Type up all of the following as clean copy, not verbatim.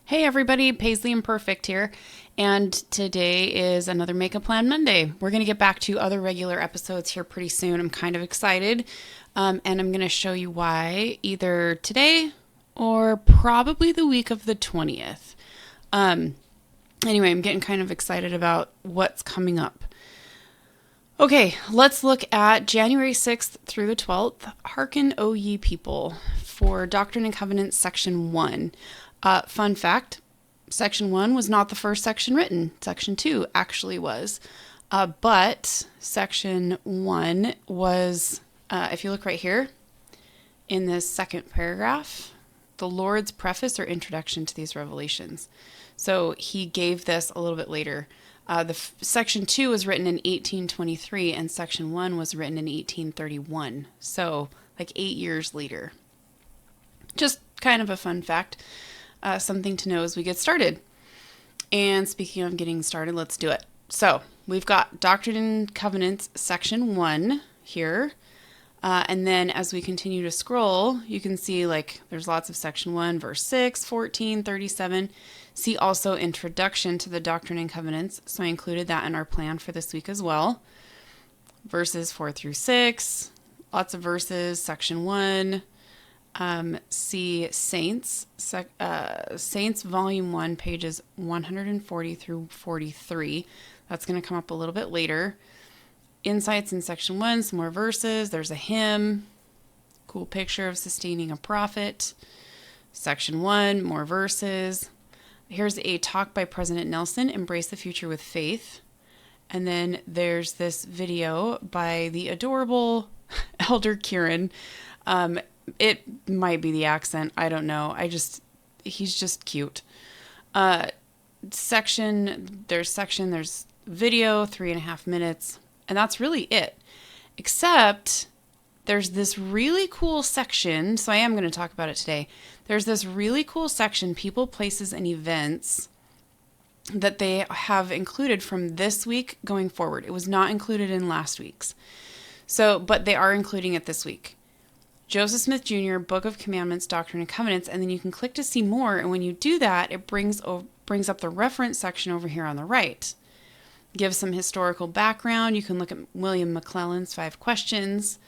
Hey everybody, Paisley Imperfect here, and today is another Make a Plan Monday. We're going to get back to other regular episodes here pretty soon. I'm kind of excited, and I'm going to show you why either today or probably the week of the 20th. Anyway, I'm getting kind of excited about what's coming up. Okay, let's look at January 6th through the 12th. Hearken, O ye people, for Doctrine and Covenants, Section 1. Fun fact, Section 1 was not the first section written. Section 2 actually was. But Section 1 was, if you look right here, in this second paragraph, the Lord's preface or introduction to these revelations. So he gave this a little bit later. Section 2 was written in 1823 and Section 1 was written in 1831. So like 8 years later. Just kind of a fun fact. Something to know as we get started. And speaking of getting started, let's do it. So we've got Doctrine and Covenants Section 1 here. And then as we continue to scroll, you can see like there's lots of Section 1, verse 6, 14, 37. See also Introduction to the Doctrine and Covenants. So I included that in our plan for this week as well. Verses 4 through 6. Lots of verses. Section 1. See Saints, Saints Volume 1, pages 140 through 43. That's going to come up a little bit later. Insights in Section 1, some more verses. There's a hymn. Cool picture of sustaining a prophet. Section 1, more verses. Here's a talk by President Nelson, Embrace the Future with Faith. And then there's this video by the adorable Elder Kieran. It might be the accent. I don't know. He's just cute. There's video, 3.5 minutes, and that's really it. Except there's this really cool section. So I am going to talk about it today. There's this really cool section, people, places, and events that they have included from this week going forward. It was not included in last week's. But they are including it this week. Joseph Smith Jr., Book of Commandments, Doctrine and Covenants, and then you can click to see more, and when you do that, it brings up the reference section over here on the right. Gives some historical background. You can look at William McClellan's 5 questions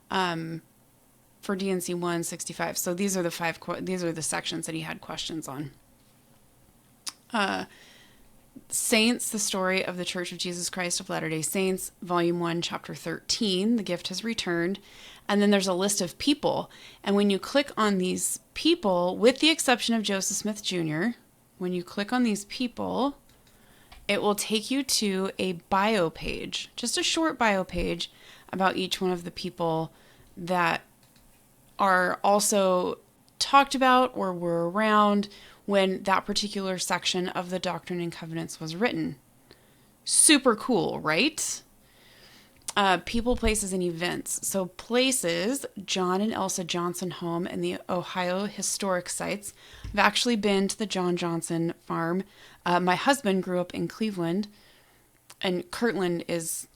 for D&C 165. So these are the sections that he had questions on. Saints, the story of the Church of Jesus Christ of Latter-day Saints, Volume 1, Chapter 13, The Gift Has Returned. And then there's a list of people. And when you click on these people, with the exception of Joseph Smith Jr., when you click on these people, it will take you to a bio page, just a short bio page about each one of the people that are also talked about or were around when that particular section of the Doctrine and Covenants was written. Super cool, right? People, places, and events. So places, John and Elsa Johnson home and the Ohio historic sites. I've actually been to the John Johnson farm. My husband grew up in Cleveland, and Kirtland is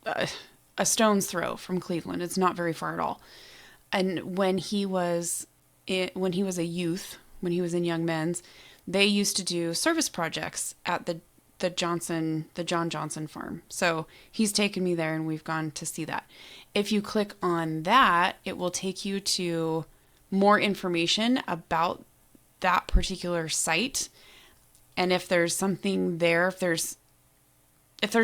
a stone's throw from Cleveland. It's not very far at all. And when he was a youth, when he was in Young Men's, they used to do service projects at the John Johnson farm. So he's taken me there and we've gone to see that. If you click on that, it will take you to more information about that particular site. And if there's something there, if there's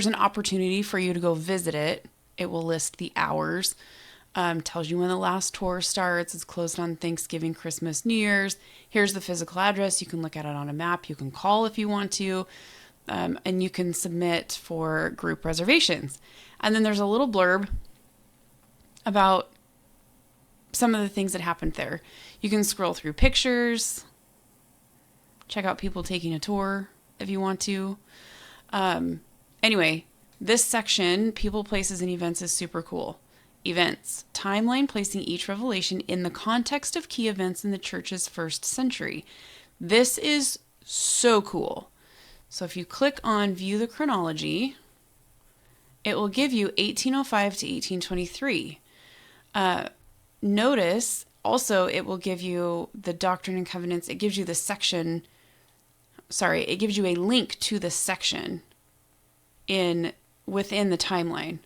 an opportunity for you to go visit it, it will list the hours. Tells you when the last tour starts. It's closed on Thanksgiving, Christmas, New Year's. Here's the physical address. You can look at it on a map. You can call if you want to. And you can submit for group reservations. And then there's a little blurb about some of the things that happened there. You can scroll through pictures, check out people taking a tour if you want to. Anyway, this section, people, places, and events, is super cool. Events, timeline placing each revelation in the context of key events in the church's first century. This is so cool. So if you click on View the Chronology, it will give you 1805 to 1823. Notice also it will give you the Doctrine and Covenants. It gives you the section it gives you a link to the section within the timeline.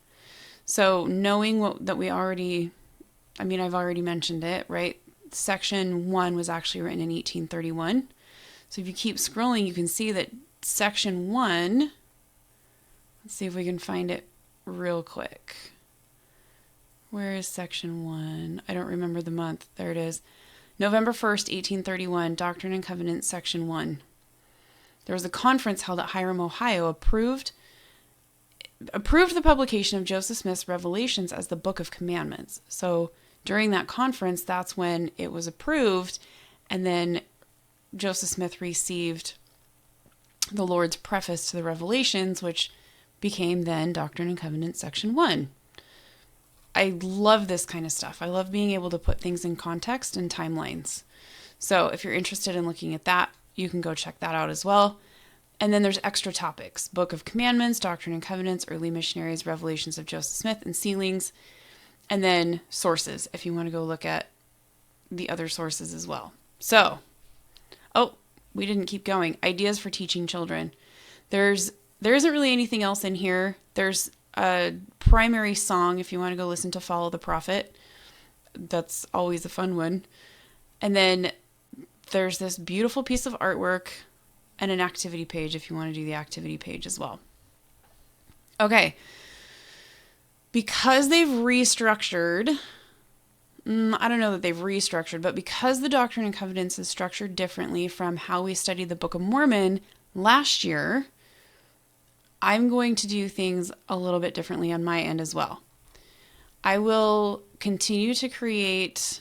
So knowing I've already mentioned it, right? Section 1 was actually written in 1831. So if you keep scrolling, you can see that section 1, let's see if we can find it real quick. Where is section 1? I don't remember the month. There it is. November 1st, 1831, Doctrine and Covenants, section 1. There was a conference held at Hiram, Ohio, approved the publication of Joseph Smith's Revelations as the Book of Commandments. So during that conference, that's when it was approved, and then Joseph Smith received the Lord's preface to the Revelations, which became then Doctrine and Covenants, section 1. I love this kind of stuff. I love being able to put things in context and timelines. So if you're interested in looking at that, you can go check that out as well. And then there's extra topics: Book of Commandments, Doctrine and Covenants, Early Missionaries, Revelations of Joseph Smith, and Sealings. And then sources, if you want to go look at the other sources as well. So, we didn't keep going. Ideas for teaching children. There isn't really anything else in here. There's a primary song if you want to go listen to Follow the Prophet. That's always a fun one. And then there's this beautiful piece of artwork and an activity page if you want to do the activity page as well. Okay. Because they've restructured, I don't know that they've restructured, but because the Doctrine and Covenants is structured differently from how we studied the Book of Mormon last year, I'm going to do things a little bit differently on my end as well. I will continue to create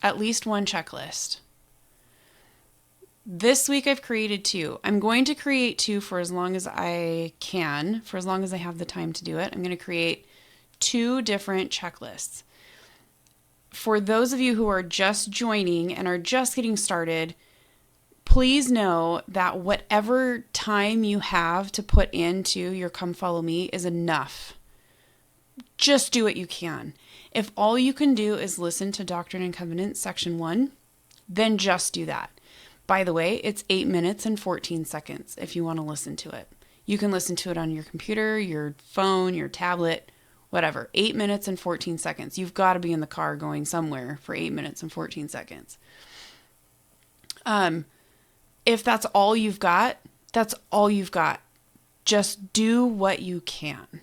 at least one checklist. This week I've created 2. I'm going to create 2 for as long as I can, for as long as I have the time to do it. I'm going to create 2 different checklists. For those of you who are just joining and are just getting started, please know that whatever time you have to put into your Come Follow Me is enough. Just do what you can. If all you can do is listen to Doctrine and Covenants, section 1, then just do that. By the way, it's 8 minutes and 14 seconds if you want to listen to it. You can listen to it on your computer, your phone, your tablet, whatever. 8 minutes and 14 seconds. You've got to be in the car going somewhere for 8 minutes and 14 seconds. If that's all you've got, that's all you've got. Just do what you can.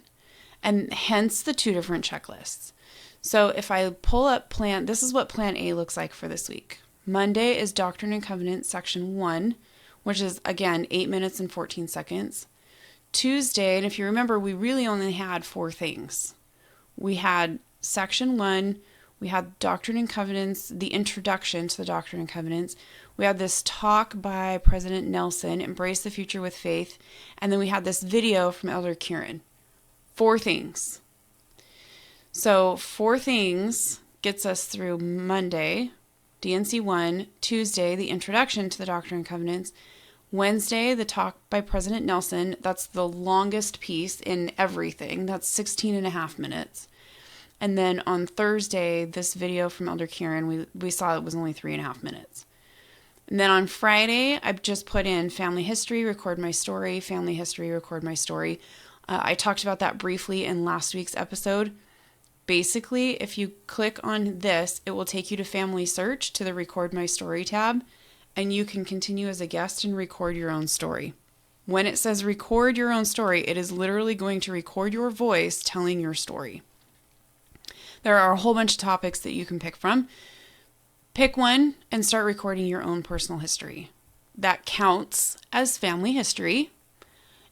And hence the 2 different checklists. So if I pull up this is what plan A looks like for this week. Monday is Doctrine and Covenants, section 1, which is, again, 8 minutes and 14 seconds. Tuesday, and if you remember, we really only had 4 things. We had section 1, we had Doctrine and Covenants, the introduction to the Doctrine and Covenants. We had this talk by President Nelson, Embrace the Future with Faith. And then we had this video from Elder Kieran. 4 things. So 4 things gets us through Monday, DNC 1, Tuesday, the introduction to the Doctrine and Covenants, Wednesday, the talk by President Nelson. That's the longest piece in everything. That's 16 and a half minutes. And then on Thursday, this video from Elder Kieran, we saw it was only 3.5 minutes. And then on Friday, I've just put in family history, record my story, family history, record my story. I talked about that briefly in last week's episode. Basically, if you click on this, it will take you to Family Search to the Record My Story tab, and you can continue as a guest and record your own story. When it says record your own story, it is literally going to record your voice telling your story. There are a whole bunch of topics that you can pick from. Pick one and start recording your own personal history. That counts as family history.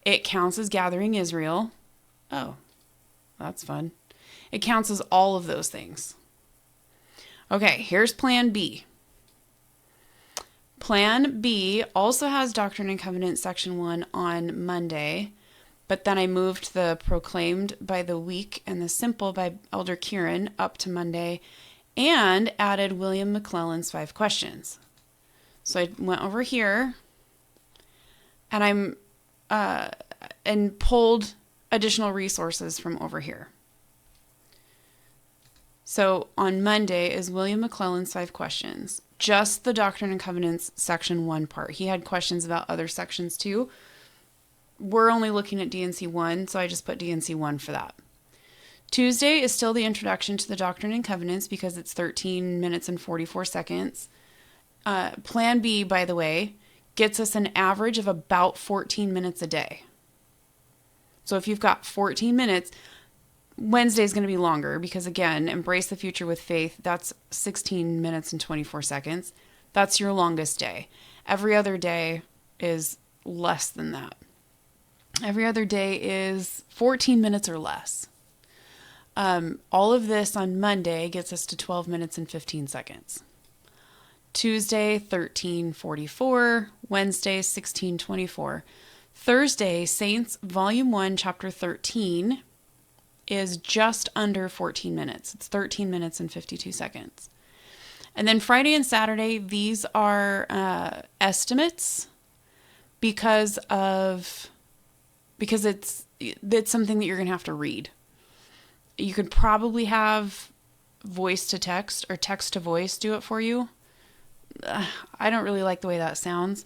It counts as Gathering Israel. Oh, that's fun. It counts as all of those things. Okay, here's Plan B. Plan B also has Doctrine and Covenants section 1 on Monday, but then I moved the Proclaimed by the Weak and the Simple by Elder Kieran up to Monday and added William McClellan's 5 questions. So I went over here and and pulled additional resources from over here. So on Monday is William McClellan's 5 questions. just the Doctrine and Covenants section 1 part. He had questions about other sections too. We're only looking at D&C 1, so I just put D&C 1 for that. Tuesday is still the introduction to the Doctrine and Covenants because it's 13 minutes and 44 seconds. Plan B, by the way, gets us an average of about 14 minutes a day. So if you've got 14 minutes, Wednesday is going to be longer because, again, Embrace the Future with Faith, that's 16 minutes and 24 seconds. That's your longest day. Every other day is less than that. Every other day is 14 minutes or less. All of this on Monday gets us to 12 minutes and 15 seconds. Tuesday, 13:44. Wednesday, 16:24. Thursday, Saints Volume 1, Chapter 13, is just under 14 minutes. It's 13 minutes and 52 seconds. And then Friday and Saturday, these are estimates because it's something that you're going to have to read. You could probably have voice to text or text to voice do it for you. I don't really like the way that sounds.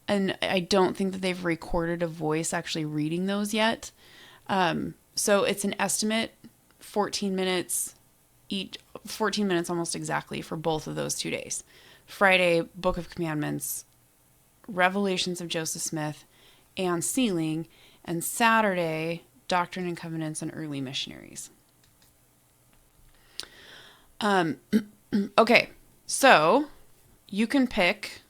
And I don't think that they've recorded a voice actually reading those yet. So it's an estimate, 14 minutes each, 14 minutes almost exactly for both of those 2 days. Friday, Book of Commandments, Revelations of Joseph Smith, and Sealing. And Saturday, Doctrine and Covenants and Early Missionaries. Okay, so you can pick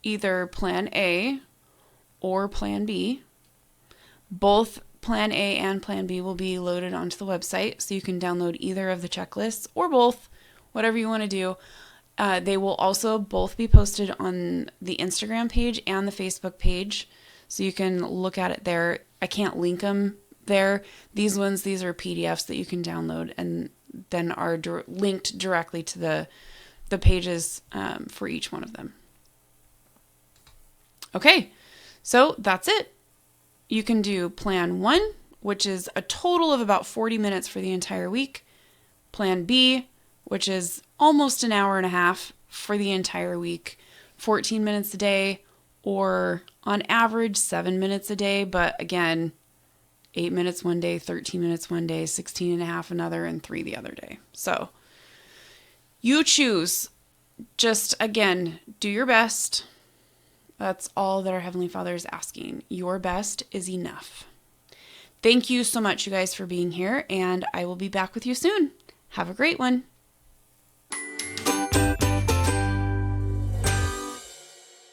either Plan A or Plan B. Both Plan A and Plan B will be loaded onto the website, so you can download either of the checklists or both, whatever you want to do. They will also both be posted on the Instagram page and the Facebook page, so you can look at it there. I can't link them there. These are PDFs that you can download and then are linked directly to the pages for each one of them. Okay, so that's it. You can do Plan 1, which is a total of about 40 minutes for the entire week. Plan B, which is almost an hour and a half for the entire week, 14 minutes a day, or on average 7 minutes a day, but again, 8 minutes one day, 13 minutes one day, 16 and a half another, and 3 the other day. So you choose. Just, again, do your best. That's all that our Heavenly Father is asking. Your best is enough. Thank you so much, you guys, for being here, and I will be back with you soon. Have a great one.